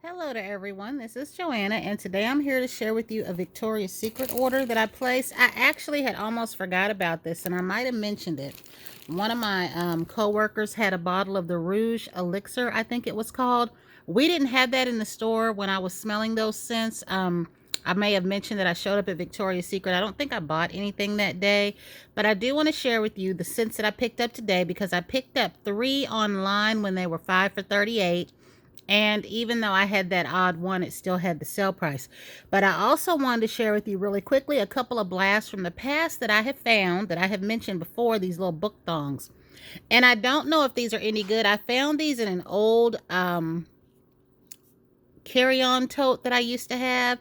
Hello to everyone. This is Joanna, and today I'm here to share with you a Victoria's Secret order that I placed. I actually had almost forgot about this, and I might have mentioned it. One of my co-workers had a bottle of the Rouge Elixir, I think it was called. We didn't have that in the store when I was smelling those scents. I may have mentioned that I showed up at Victoria's Secret. I don't think I bought anything that day, but I do want to share with you the scents that I picked up today because I picked up 3 online when they were 5 for 38. And even though I had that odd one, it still had the sale price. But I also wanted to share with you really quickly a couple of blasts from the past that I have found that I have mentioned before, these little book thongs. And I don't know if these are any good. I found these in an old carry-on tote that I used to have.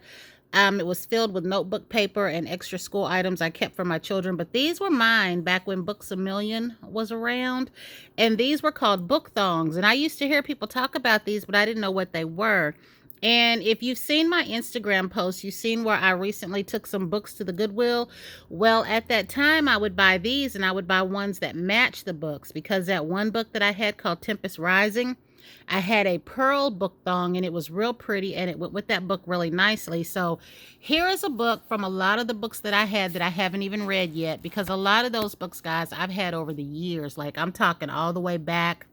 It was filled with notebook paper and extra school items I kept for my children, but these were mine back when Books A Million was around, and these were called book thongs, and I used to hear people talk about these, but I didn't know what they were. And if you've seen my Instagram post, you've seen where I recently took some books to the Goodwill. Well, at that time, I would buy these, and I would buy ones that match the books, because that one book that I had called Tempest Rising, I had a pearl book thong and it was real pretty and it went with that book really nicely. So here is a book from a lot of the books that I had that I haven't even read yet, because a lot of those books, guys, I've had over the years. Like, I'm talking all the way back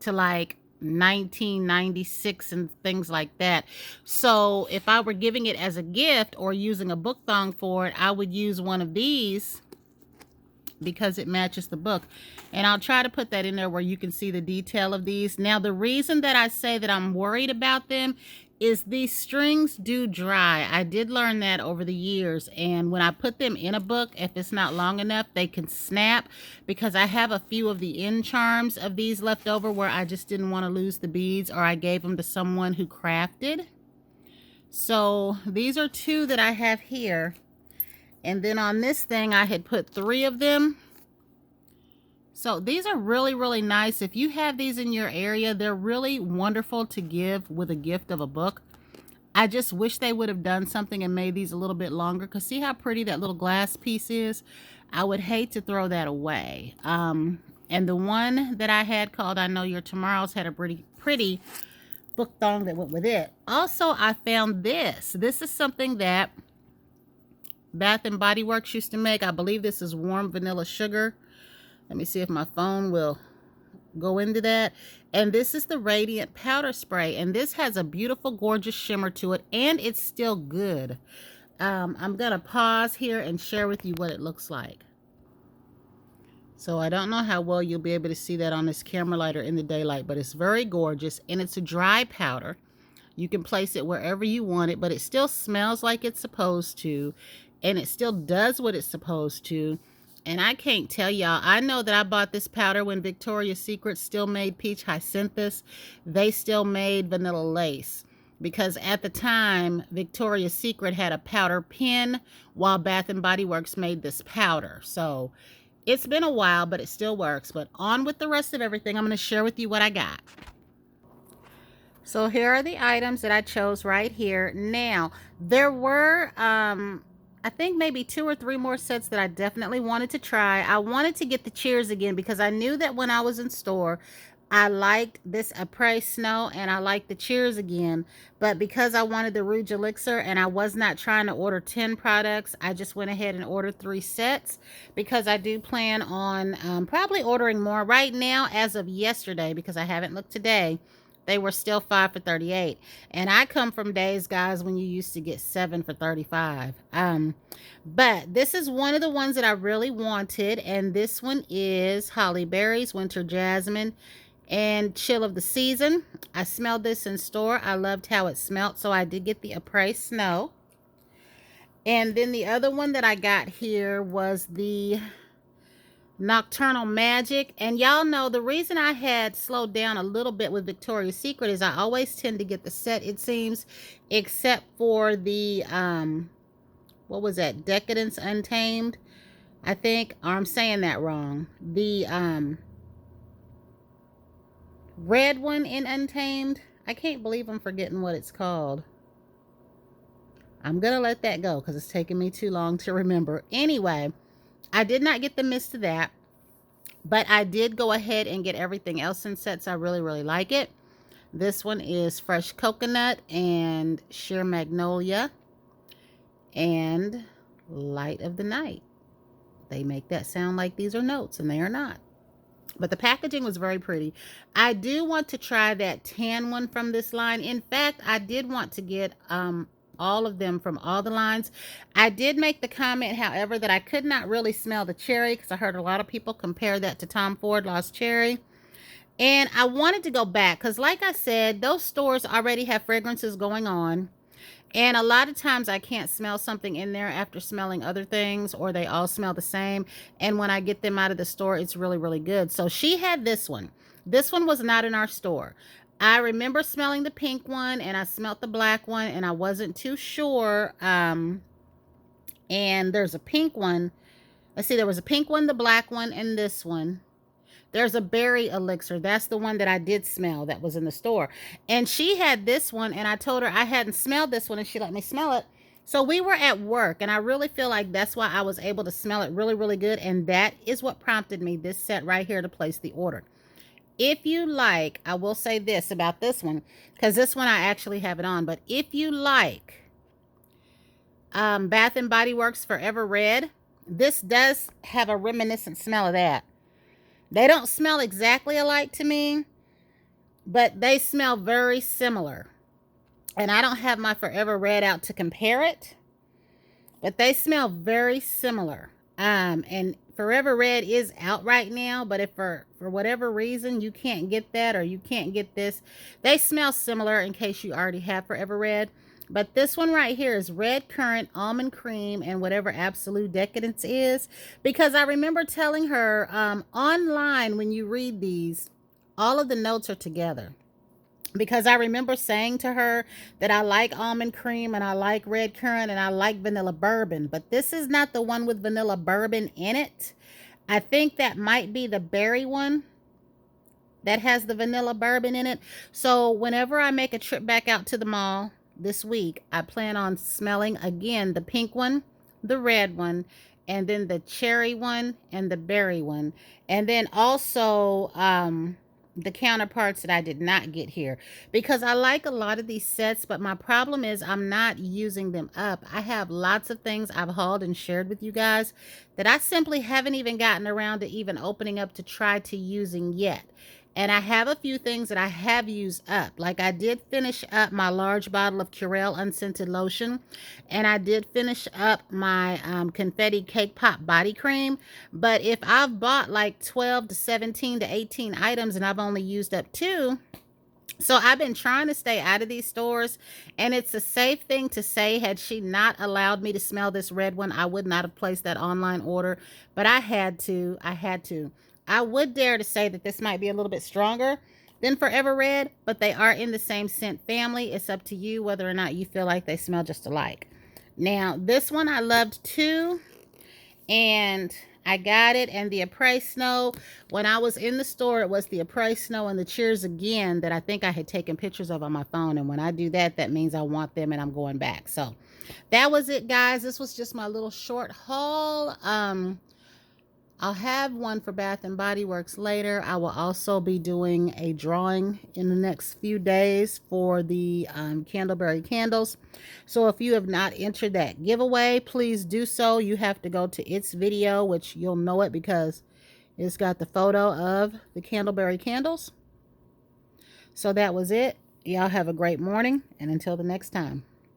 to like 1996 and things like that. So if I were giving it as a gift or using a book thong for it, I would use one of these because it matches the book. And I'll try to put that in there where you can see the detail of these. Now, the reason that I say that I'm worried about them is these strings do dry. I did learn that over the years. And when I put them in a book, if it's not long enough, they can snap, because I have a few of the end charms of these left over where I just didn't want to lose the beads, or I gave them to someone who crafted. So these are 2 that I have here. And then on this thing, I had put 3 of them. So these are really, really nice. If you have these in your area, they're really wonderful to give with a gift of a book. I just wish they would have done something and made these a little bit longer, because see how pretty that little glass piece is? I would hate to throw that away. And the one that I had called I Know Your Tomorrows had a pretty book thong that went with it. Also, I found this. This is something that Bath and Body Works used to make. I believe this is warm vanilla sugar. Let me see if my phone will go into that. And this is the Radiant Powder Spray. And this has a beautiful, gorgeous shimmer to it. And it's still good. I'm going to pause here and share with you what it looks like. So I don't know how well you'll be able to see that on this camera light or in the daylight, but it's very gorgeous. And it's a dry powder. You can place it wherever you want it, but it still smells like it's supposed to. And it still does what it's supposed to. And I can't tell y'all, I know that I bought this powder when Victoria's Secret still made Peach Hyacinthus. They still made Vanilla Lace. Because at the time, Victoria's Secret had a powder pen, while Bath and Body Works made this powder. So it's been a while, but it still works. But on with the rest of everything, I'm going to share with you what I got. So here are the items that I chose right here. Now, there were, I think maybe 2 or 3 more sets that I definitely wanted to try. I wanted to get the cheers again because I knew that when I was in store, I liked this Après Snow and I liked the cheers again. But because I wanted the Rouge Elixir and I was not trying to order 10 products, I just went ahead and ordered 3 sets, because I do plan on probably ordering more. Right now, as of yesterday, because I haven't looked today, they were still 5 for 38. And I come from days, guys, when you used to get 7 for 35. But this is one of the ones that I really wanted. And this one is Holly Berries, Winter Jasmine, and Chill of the Season. I smelled this in store. I loved how it smelled. So I did get the Après Snow. And then the other one that I got here was the Nocturnal Magic. And y'all know the reason I had slowed down a little bit with Victoria's Secret is I always tend to get the set, it seems, except for the what was that, Decadence Untamed, I think, or I'm saying that wrong, the red one in Untamed. I can't believe I'm forgetting what it's called. I'm gonna let that go because it's taking me too long to remember. Anyway, I did not get the mist of that, but I did go ahead and get everything else in sets. I really, really like it. This one is fresh coconut and sheer magnolia and light of the night. They make that sound like these are notes, and they are not. But the packaging was very pretty. I do want to try that tan one from this line. In fact, I did want to get all of them from all the lines. I did make the comment, however, that I could not really smell the cherry because I heard a lot of people compare that to Tom Ford Lost Cherry. And I wanted to go back because, like I said, those stores already have fragrances going on. And a lot of times I can't smell something in there after smelling other things, or they all smell the same. And when I get them out of the store, it's really, really good. So she had this one. This one was not in our store. I remember smelling the pink one, and I smelled the black one, and I wasn't too sure. And there's a pink one. Let's see, there was a pink one, the black one, and this one. There's a berry elixir. That's the one that I did smell that was in the store. And she had this one, and I told her I hadn't smelled this one, and she let me smell it. So we were at work, and I really feel like that's why I was able to smell it really, really good. And that is what prompted me, this set right here, to place the order. If you like, I will say this about this one, because this one I actually have it on. But if you like Bath and Body Works Forever Red, this does have a reminiscent smell of that. They don't smell exactly alike to me, but they smell very similar. And I don't have my Forever Red out to compare it, but they smell very similar. And Forever Red is out right now, but if for whatever reason you can't get that, or you can't get this, they smell similar in case you already have Forever Red. But this one right here is red currant, almond cream, and whatever Absolute Decadence is. Because I remember telling her online, when you read these, all of the notes are together. Because I remember saying to her that I like almond cream, and I like red currant, and I like vanilla bourbon. But this is not the one with vanilla bourbon in it. I think that might be the berry one that has the vanilla bourbon in it. So whenever I make a trip back out to the mall this week, I plan on smelling again the pink one, the red one, and then the cherry one and the berry one. And then also the counterparts that I did not get here, because I like a lot of these sets, but my problem is I'm not using them up. I have lots of things I've hauled and shared with you guys that I simply haven't even gotten around to even opening up to try to using yet. And I have a few things that I have used up. Like I did finish up my large bottle of Curel unscented lotion. And I did finish up my confetti cake pop body cream. But if I've bought like 12 to 17 to 18 items and I've only used up 2, so I've been trying to stay out of these stores, and it's a safe thing to say, had she not allowed me to smell this red one, I would not have placed that online order, but I had to. I would dare to say that this might be a little bit stronger than Forever Red, but they are in the same scent family. It's up to you whether or not you feel like they smell just alike. Now, this one I loved too, and I got it. And the Après Snow, when I was in the store, it was the Après Snow and the Cheers Again that I think I had taken pictures of on my phone. And when I do that, that means I want them and I'm going back. So that was it, guys. This was just my little short haul. I'll have one for Bath and Body Works later. I will also be doing a drawing in the next few days for the Candleberry candles. So if you have not entered that giveaway, please do so. You have to go to its video, which you'll know it because it's got the photo of the Candleberry candles. So that was it. Y'all have a great morning, and until the next time.